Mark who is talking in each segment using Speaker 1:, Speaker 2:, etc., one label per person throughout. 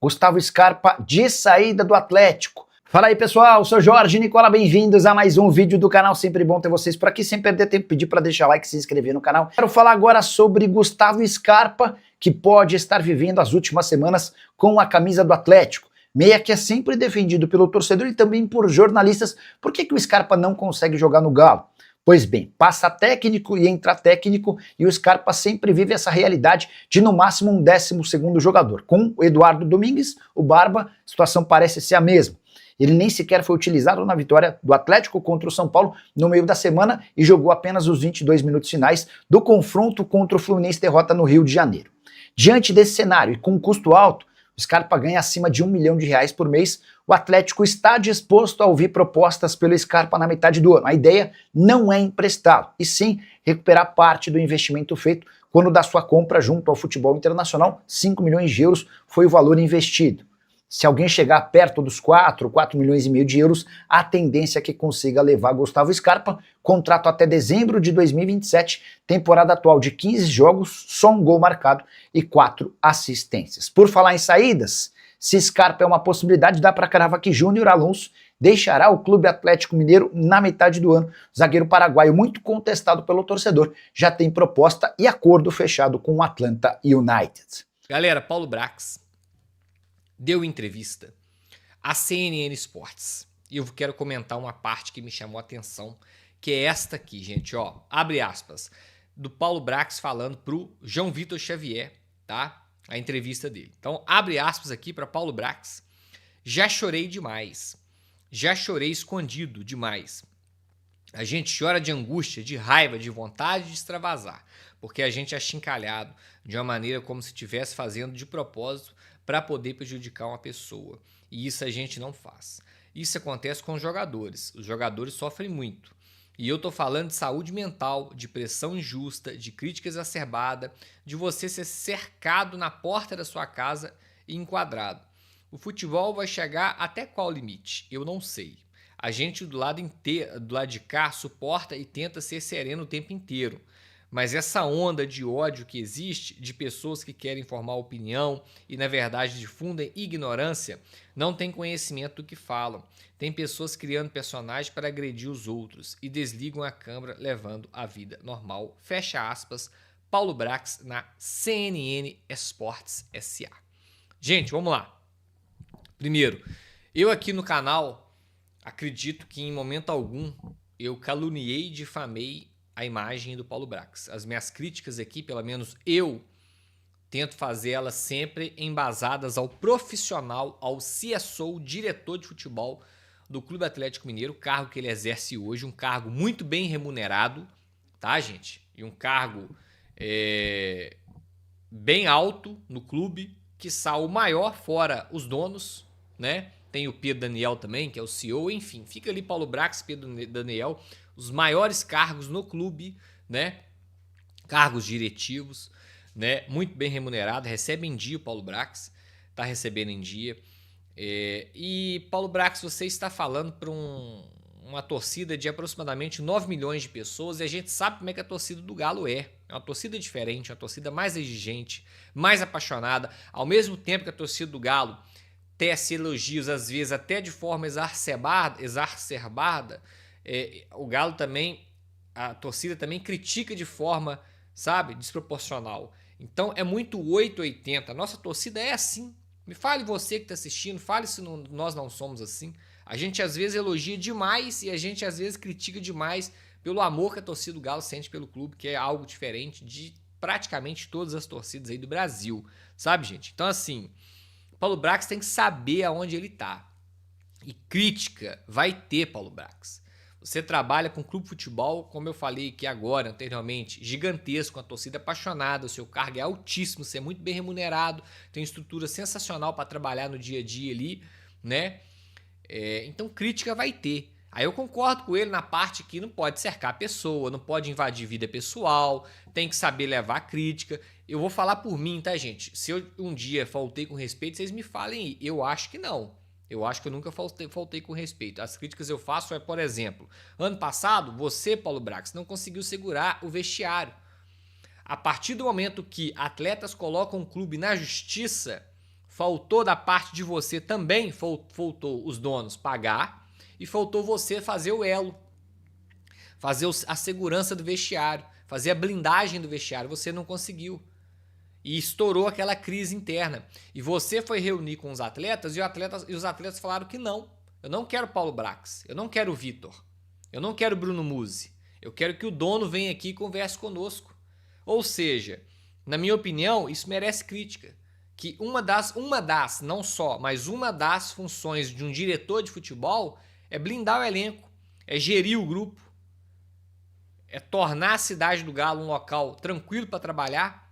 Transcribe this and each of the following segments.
Speaker 1: Gustavo Scarpa de saída do Atlético. Fala aí, pessoal, sou Jorge Nicola, bem-vindos a mais um vídeo do canal, sempre bom ter vocês por aqui, sem perder tempo, pedir para deixar like e se inscrever no canal. Quero falar agora sobre Gustavo Scarpa, que pode estar vivendo as últimas semanas com a camisa do Atlético. Meia que é sempre defendido pelo torcedor e também por jornalistas. Por que o Scarpa não consegue jogar no Galo? Pois bem, passa técnico e entra técnico e o Scarpa sempre vive essa realidade de no máximo um 12º jogador. Com o Eduardo Domingues, o Barba, a situação parece ser a mesma. Ele nem sequer foi utilizado na vitória do Atlético contra o São Paulo no meio da semana e jogou apenas os 22 minutos finais do confronto contra o Fluminense, derrota no Rio de Janeiro. Diante desse cenário e com um custo alto, o Scarpa ganha acima de R$1 milhão por mês. O Atlético está disposto a ouvir propostas pelo Scarpa na metade do ano. A ideia não é emprestá-lo, e sim recuperar parte do investimento feito quando da sua compra junto ao futebol internacional. 5 milhões de euros foi o valor investido. Se alguém chegar perto dos 4,5 milhões de euros, a tendência é que consiga levar Gustavo Scarpa, contrato até dezembro de 2027, temporada atual de 15 jogos, só um gol marcado e 4 assistências. Por falar em saídas, se Scarpa é uma possibilidade, dá para cravar que Júnior Alonso deixará o Clube Atlético Mineiro na metade do ano. O zagueiro paraguaio, muito contestado pelo torcedor, já tem proposta e acordo fechado com o Atlanta United.
Speaker 2: Galera, Paulo Brax deu entrevista à CNN Sports e eu quero comentar uma parte que me chamou a atenção, que é esta aqui, gente, ó, abre aspas, do Paulo Brax falando pro João Vitor Xavier, tá? A entrevista dele. Então, abre aspas aqui para Paulo Brax. Já chorei demais. Já chorei escondido demais. A gente chora de angústia, de raiva, de vontade de extravasar, porque a gente é achincalhado de uma maneira como se estivesse fazendo de propósito para poder prejudicar uma pessoa. E isso a gente não faz. Isso acontece com os jogadores. Os jogadores sofrem muito. E eu tô falando de saúde mental, de pressão injusta, de crítica exacerbada, de você ser cercado na porta da sua casa e enquadrado. O futebol vai chegar até qual limite? Eu não sei. A gente do lado de cá suporta e tenta ser sereno o tempo inteiro. Mas essa onda de ódio que existe, de pessoas que querem formar opinião e na verdade difundem ignorância, não tem conhecimento do que falam. Tem pessoas criando personagens para agredir os outros e desligam a câmera levando a vida normal. Fecha aspas, Paulo Brax na CNN Sports SA. Gente, vamos lá. Primeiro, eu aqui no canal acredito que em momento algum eu caluniei e difamei a imagem do Paulo Brax. As minhas críticas aqui, pelo menos eu, tento fazer elas sempre embasadas ao profissional, ao CSO, diretor de futebol do Clube Atlético Mineiro, cargo que ele exerce hoje, um cargo muito bem remunerado, tá, gente? E um cargo bem alto no clube, quiçá o maior fora os donos, né? Tem o Pedro Daniel também, que é o CEO, enfim, fica ali Paulo Brax, Pedro Daniel, os maiores cargos no clube, né? Cargos diretivos, né? Muito bem remunerado, recebe em dia o Paulo Brax, tá recebendo em dia. E Paulo Brax, você está falando para uma torcida de aproximadamente 9 milhões de pessoas e a gente sabe como é que a torcida do Galo é. É uma torcida diferente, uma torcida mais exigente, mais apaixonada, ao mesmo tempo que a torcida do Galo tece elogios, às vezes até de forma exacerbada, o Galo também, a torcida também critica de forma, sabe, desproporcional. Então é muito 880. A nossa torcida é assim. Me fale você que está assistindo, fale se nós não somos assim. A gente às vezes elogia demais e a gente às vezes critica demais pelo amor que a torcida do Galo sente pelo clube, que é algo diferente de praticamente todas as torcidas aí do Brasil, sabe, gente? Então assim, Paulo Brax tem que saber aonde ele tá. E crítica vai ter, Paulo Brax. Você trabalha com um clube de futebol, como eu falei aqui agora, anteriormente, gigantesco, uma torcida apaixonada, o seu cargo é altíssimo, você é muito bem remunerado, tem estrutura sensacional para trabalhar no dia a dia ali, né? Então crítica vai ter. Aí eu concordo com ele na parte que não pode cercar a pessoa, não pode invadir vida pessoal, tem que saber levar a crítica. Eu vou falar por mim, tá, gente? Se eu um dia faltei com respeito, vocês me falem aí. Eu acho que não. Eu acho que eu nunca faltei com respeito. As críticas eu faço por exemplo, ano passado, você, Paulo Brax, não conseguiu segurar o vestiário. A partir do momento que atletas colocam o clube na justiça, faltou da parte de você também, faltou os donos pagar e faltou você fazer o elo, fazer a segurança do vestiário, fazer a blindagem do vestiário. Você não conseguiu. E estourou aquela crise interna. E você foi reunir com os atletas e os atletas falaram que não. Eu não quero Paulo Brax, eu não quero o Vitor, eu não quero Bruno Musi. Eu quero que o dono venha aqui e converse conosco. Ou seja, na minha opinião, isso merece crítica. Que uma das, não só, mas uma das funções de um diretor de futebol é blindar o elenco, é gerir o grupo, é tornar a cidade do Galo um local tranquilo para trabalhar,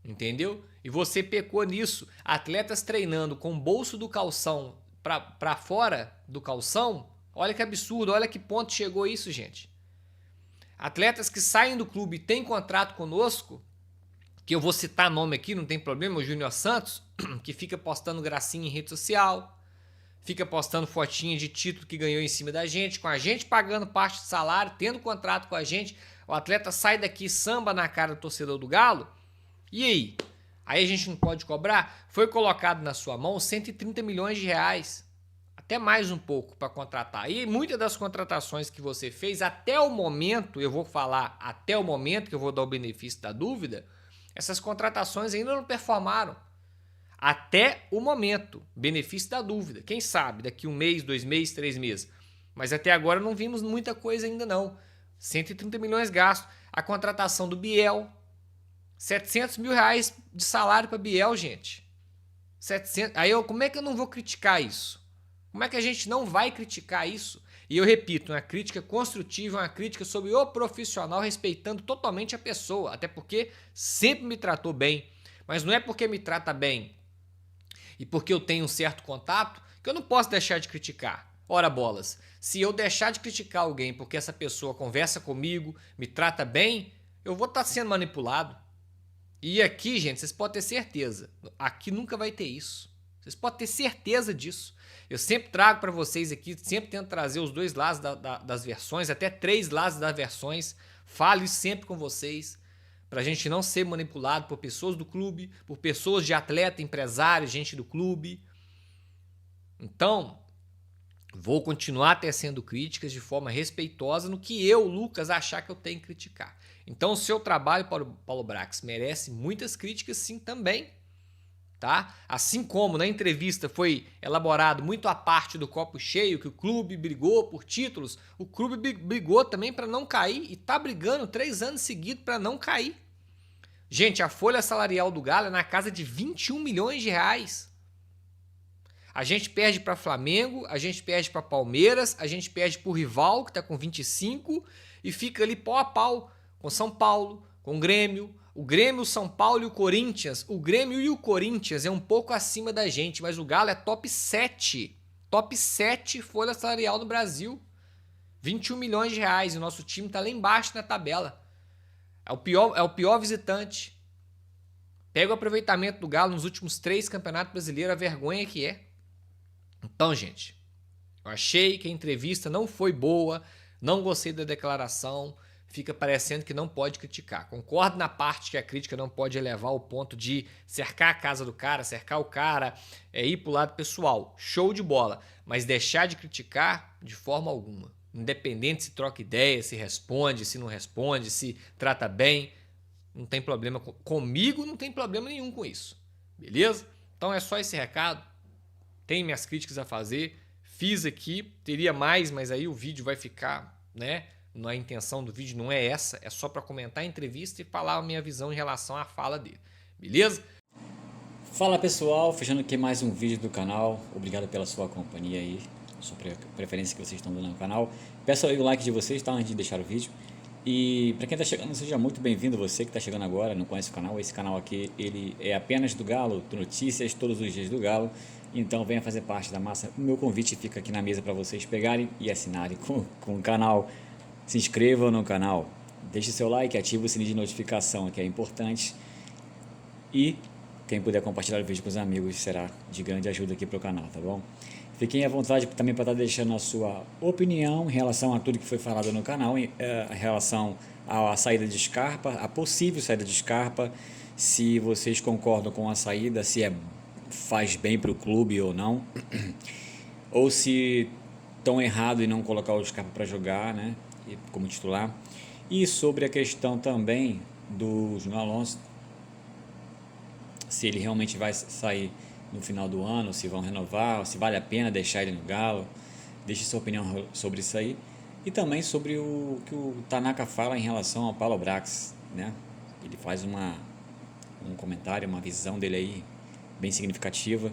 Speaker 2: entendeu? E você pecou nisso. Atletas treinando com o bolso do calção para fora do calção, olha que absurdo, olha que ponto chegou isso, gente. Atletas que saem do clube e têm contrato conosco, que eu vou citar nome aqui, não tem problema, o Júnior Santos, que fica postando gracinha em rede social, fica postando fotinha de título que ganhou em cima da gente, com a gente pagando parte de salário, tendo contrato com a gente, o atleta sai daqui, samba na cara do torcedor do Galo, e aí? Aí a gente não pode cobrar? Foi colocado na sua mão 130 milhões de reais, até mais um pouco para contratar. E muitas das contratações que você fez, até o momento, eu vou falar até o momento que eu vou dar o benefício da dúvida, essas contratações ainda não performaram. Até o momento, benefício da dúvida. Quem sabe, daqui 1 mês, 2 meses, 3 meses. Mas até agora não vimos muita coisa ainda não. 130 milhões gastos. A contratação do Biel, 700 mil reais de salário para Biel, gente. 700. Aí como é que eu não vou criticar isso? Como é que a gente não vai criticar isso? E eu repito, uma crítica construtiva, uma crítica sobre o profissional, respeitando totalmente a pessoa, até porque sempre me tratou bem. Mas não é porque me trata bem e porque eu tenho um certo contato que eu não posso deixar de criticar. Ora bolas, se eu deixar de criticar alguém porque essa pessoa conversa comigo, me trata bem, eu vou estar sendo manipulado. E aqui, gente, vocês podem ter certeza, aqui nunca vai ter isso. Vocês podem ter certeza disso. Eu sempre trago para vocês aqui, sempre tento trazer os dois lados das versões, até 3 lados das versões. Falo isso sempre com vocês, para a gente não ser manipulado por pessoas do clube, por pessoas de atleta, empresário, gente do clube. Então, vou continuar tecendo críticas de forma respeitosa no que eu, Lucas, achar que eu tenho que criticar. Então, o seu trabalho, Paulo Brax, merece muitas críticas sim também. Tá? Assim como na entrevista foi elaborado muito a parte do copo cheio, que o clube brigou por títulos, o clube brigou também para não cair e está brigando 3 anos seguidos para não cair. Gente, a folha salarial do Galo é na casa de 21 milhões de reais. A gente perde para Flamengo, a gente perde para Palmeiras, a gente perde para o rival, que está com 25, e fica ali pau a pau com São Paulo, com o Grêmio, o São Paulo e o Corinthians. O Grêmio e o Corinthians é um pouco acima da gente, mas o Galo é top 7. Top 7 folha salarial no Brasil. 21 milhões de reais. E o nosso time está lá embaixo na tabela. É o pior visitante. Pega o aproveitamento do Galo nos últimos 3 campeonatos brasileiros, a vergonha que é. Então, gente, eu achei que a entrevista não foi boa, não gostei da declaração. Fica parecendo que não pode criticar. Concordo na parte que a crítica não pode elevar ao ponto de cercar a casa do cara, cercar o cara, ir pro lado pessoal. Show de bola. Mas deixar de criticar de forma alguma. Independente se troca ideia, se responde, se não responde, se trata bem. Não tem problema. Comigo não tem problema nenhum com isso. Beleza? Então é só esse recado. Tem minhas críticas a fazer. Fiz aqui. Teria mais, mas aí o vídeo vai ficar, né? A intenção do vídeo não é essa, é só para comentar a entrevista e falar a minha visão em relação à fala dele, beleza?
Speaker 3: Fala pessoal, fechando aqui mais um vídeo do canal, obrigado pela sua companhia aí, sua preferência que vocês estão dando no canal. Peço aí o like de vocês, tá, antes de deixar o vídeo. E para quem está chegando, seja muito bem-vindo, você que está chegando agora, não conhece o canal, esse canal aqui ele é apenas do Galo, notícias todos os dias do Galo, então venha fazer parte da massa. O meu convite fica aqui na mesa para vocês pegarem e assinarem com o canal. Se inscreva no canal, deixe seu like, ative o sininho de notificação, que é importante. E quem puder compartilhar o vídeo com os amigos será de grande ajuda aqui para o canal, tá bom? Fiquem à vontade também para estar deixando a sua opinião em relação a tudo que foi falado no canal, em relação à saída de Scarpa, a possível saída de Scarpa, se vocês concordam com a saída, se faz bem para o clube ou não, ou se estão errado em não colocar o Scarpa para jogar, né, como titular. E sobre a questão também do Júnior Alonso, se ele realmente vai sair no final do ano, se vão renovar, ou se vale a pena deixar ele no Galo. Deixe sua opinião sobre isso aí. E também sobre o que o Tanaka fala em relação ao Paulo Brax, né? Ele faz um comentário, uma visão dele aí bem significativa.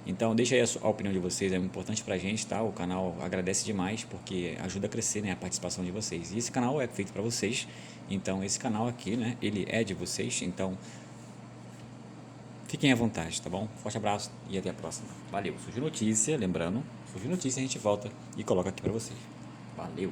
Speaker 3: Então deixa aí a opinião de vocês, é importante pra gente, tá? O canal agradece demais porque ajuda a crescer, né, a participação de vocês. E esse canal é feito para vocês, então esse canal aqui, né, ele é de vocês, então fiquem à vontade, tá bom? Forte abraço e até a próxima. Valeu. Surgiu notícia, lembrando, surgiu notícia, a gente volta e coloca aqui pra vocês. Valeu.